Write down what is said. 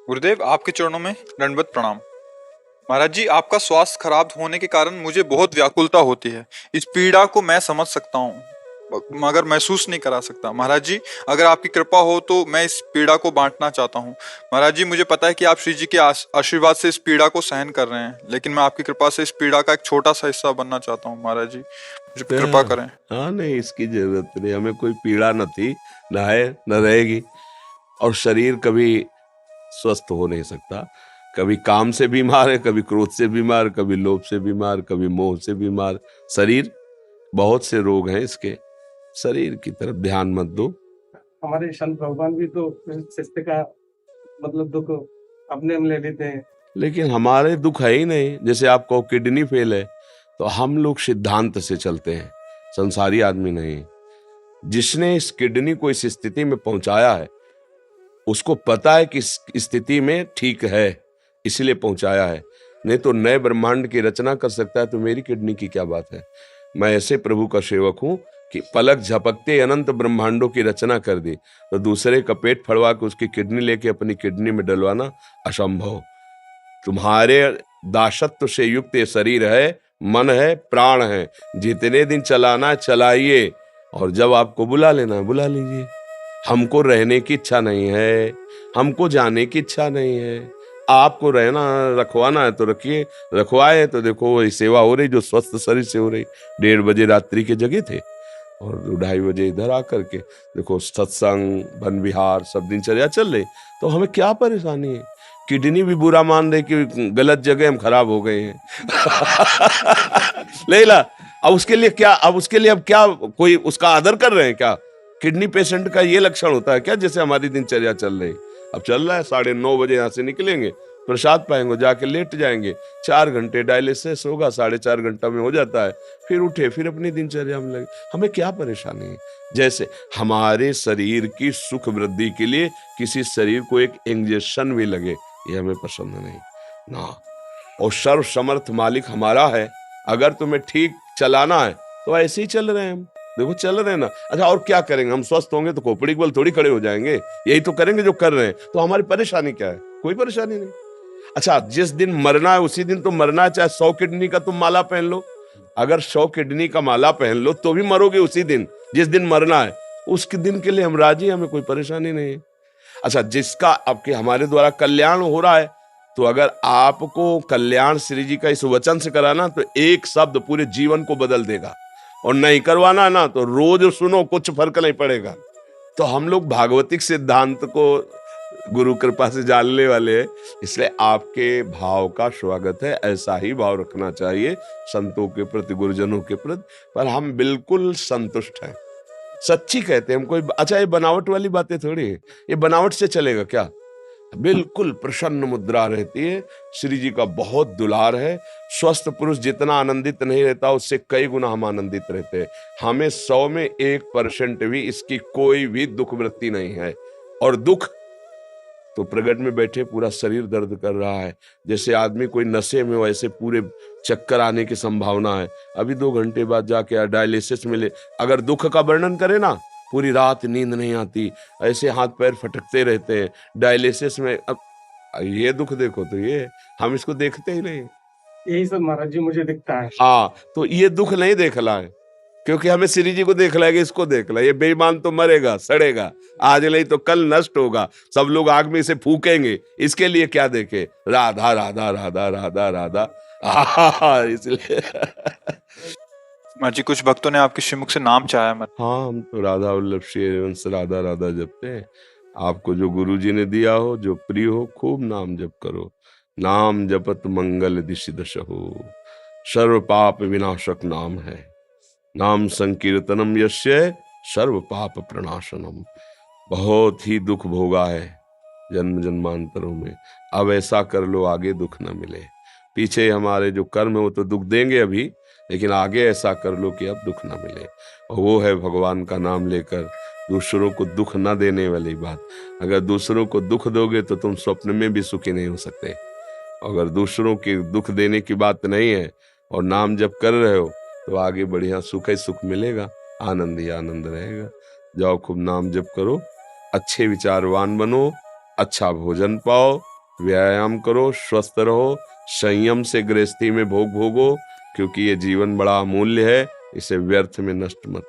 गुरुदेव, आपके चरणों में दंडवत प्रणाम। महाराज जी, आपका स्वास्थ्य खराब होने के कारण मुझे बहुत व्याकुलता होती है। इस पीड़ा को मैं समझ सकता हूँ, मगर महसूस नहीं करा सकता। महाराज जी, अगर आपकी कृपा हो तो मैं इस पीड़ा को बांटना चाहता हूँ। महाराज जी, मुझे पता है कि आप श्री जी के आशीर्वाद से इस पीड़ा को सहन कर रहे हैं, लेकिन मैं आपकी कृपा से इस पीड़ा का एक छोटा सा हिस्सा बनना चाहता हूँ। महाराज जी, मुझे कृपा हाँ करें। हाँ, नहीं इसकी जरूरत नहीं, हमें कोई पीड़ा न थी, न है, न रहेगी। और शरीर कभी स्वस्थ हो नहीं सकता। कभी काम से बीमार है, कभी क्रोध से बीमार, कभी लोभ से बीमार, कभी मोह से बीमार। शरीर, बहुत से रोग हैं इसके। शरीर की तरफ ध्यान मत दो। हमारे संत भगवान भी तो शिष्य का मतलब दुख अपने में ले लेते हैं। लेकिन हमारे दुख है ही नहीं। जैसे आपको किडनी फेल है तो हम लोग सिद्धांत से चलते हैं, संसारी आदमी नहीं। जिसने इस किडनी को इस स्थिति में पहुंचाया है उसको पता है कि इस स्थिति में ठीक है, इसलिए पहुंचाया है। नहीं तो नए ब्रह्मांड की रचना कर सकता है तो मेरी किडनी की क्या बात है। मैं ऐसे प्रभु का सेवक हूं कि पलक झपकते अनंत ब्रह्मांडों की रचना कर दी, तो दूसरे का पेट फड़वा के उसकी किडनी लेके अपनी किडनी में डलवाना असंभव। तुम्हारे दासत्व से युक्त ये शरीर है, मन है, प्राण है। जितने दिन चलाना है चलाइए, और जब आपको बुला लेना है बुला लीजिए। हमको रहने की इच्छा नहीं है, हमको जाने की इच्छा नहीं है। आपको रहना रखवाना है तो रखिए, रखवाए तो देखो वही सेवा हो रही जो स्वस्थ शरीर से हो रही। 1:30 बजे रात्रि के जगह थे और 2:30 बजे इधर आकर के देखो सत्संग, वन विहार सब दिनचर्या चल रही। तो हमें क्या परेशानी है। किडनी भी बुरा मान रहे कि गलत जगह हम खराब हो गए हैं। ले ला, अब उसके लिए क्या, अब क्या कोई उसका आदर कर रहे हैं क्या। किडनी पेशेंट का ये लक्षण होता है क्या जैसे हमारी दिनचर्या चल रही। अब चल रहा है 9:30 बजे यहाँ से निकलेंगे, प्रसाद पाएंगे, जाके लेट जाएंगे, 4 घंटे डायलिसिस होगा, 4.5 घंटा में हो जाता है। फिर उठे, फिर अपनी दिनचर्या में लगे। हमें क्या परेशानी है। जैसे हमारे शरीर की सुख वृद्धि के लिए किसी शरीर को एक इंजेक्शन भी लगे, ये हमें पसंद नहीं ना। और सर्व समर्थ मालिक हमारा है। अगर तुम्हें ठीक चलाना है तो ऐसे ही चल रहे हैं हम, देखो चल रहे हैं ना। अच्छा, और क्या करेंगे। हम स्वस्थ होंगे तो खोपड़ी के बल थोड़ी खड़े हो जाएंगे, यही तो करेंगे जो कर रहे हैं। तो हमारी परेशानी क्या है, कोई परेशानी नहीं। अच्छा, जिस दिन मरना है उसी दिन तो मरना है, चाहे 100 किडनी का तुम माला पहन लो। अगर 100 किडनी का माला पहन लो तो भी मरोगे उसी दिन, जिस दिन मरना है उसके दिन के लिए हम राजी, हमें कोई परेशानी नहीं है। अच्छा, जिसका आपके हमारे द्वारा कल्याण हो रहा है, तो अगर आपको कल्याण श्री जी का इस वचन से कराना तो एक शब्द पूरे जीवन को बदल देगा, और नहीं करवाना ना तो रोज सुनो, कुछ फर्क नहीं पड़ेगा। तो हम लोग भागवतिक सिद्धांत को गुरु कृपा से जानने वाले हैं, इसलिए आपके भाव का स्वागत है। ऐसा ही भाव रखना चाहिए संतों के प्रति, गुरुजनों के प्रति। पर हम बिल्कुल संतुष्ट हैं, सच्ची कहते हैं हम। कोई अच्छा, ये बनावट वाली बातें थोड़ी है। ये बनावट से चलेगा क्या। बिल्कुल प्रसन्न मुद्रा रहती है। श्री जी का बहुत दुलार है। स्वस्थ पुरुष जितना आनंदित नहीं रहता उससे कई गुना हम आनंदित रहते हैं। हमें 100 में 1% भी इसकी कोई भी दुख वृत्ति नहीं है। और दुख तो प्रगट में बैठे पूरा शरीर दर्द कर रहा है, जैसे आदमी कोई नशे में, वैसे पूरे चक्कर आने की संभावना है। अभी 2 घंटे बाद जाके डायलिसिस मिले, अगर दुख का वर्णन करे ना, पूरी रात नींद नहीं आती, ऐसे हाथ पैर फटकते रहते हैं डायलिसिस में। अब ये दुख देखो तो ये हम इसको देखते ही नहीं। यही सब महाराज जी मुझे दिखता है। हाँ, तो ये दुख नहीं देखला है, क्योंकि हमें श्री जी को देख लाएगा, इसको देख ला। ये बेईमान तो मरेगा, सड़ेगा, आज नहीं तो कल नष्ट होगा, सब लोग आग में इसे फूकेंगे। इसके लिए क्या देखे, राधा राधा राधा राधा राधा। इसलिए महाराज जी, कुछ भक्तों ने आपके श्रीमुख से नाम चाहा है। हाँ, हम तो राधा वल्लभ श्री हरिवंश राधा राधा जपते हैं। आपको जो गुरु जी ने दिया हो, जो प्रिय हो, खूब नाम जप करो। नाम जपत मंगल दिशि दश हो, सर्व पाप विनाशक नाम है। नाम संकीर्तनम यस्य सर्व पाप प्रणाशनम। बहुत ही दुख भोगा है जन्म जन्मांतरों में, अब ऐसा कर लो आगे दुख न मिले। पीछे हमारे जो कर्म है वो तो दुख देंगे अभी, लेकिन आगे ऐसा कर लो कि अब दुख न मिले। और वो है भगवान का नाम लेकर दूसरों को दुख न देने वाली बात। अगर दूसरों को दुख दोगे तो तुम स्वप्न में भी सुखी नहीं हो सकते। अगर दूसरों के दुख देने की बात नहीं है और नाम जप कर रहे हो तो आगे बढ़िया सुख ही सुख मिलेगा, आनंद ही आनंद रहेगा। जाओ खूब नाम जप करो, अच्छे विचारवान बनो, अच्छा भोजन पाओ, व्यायाम करो, स्वस्थ रहो, संयम से गृहस्थी में भोग भोगो, क्योंकि ये जीवन बड़ा अमूल्य है, इसे व्यर्थ में नष्ट मत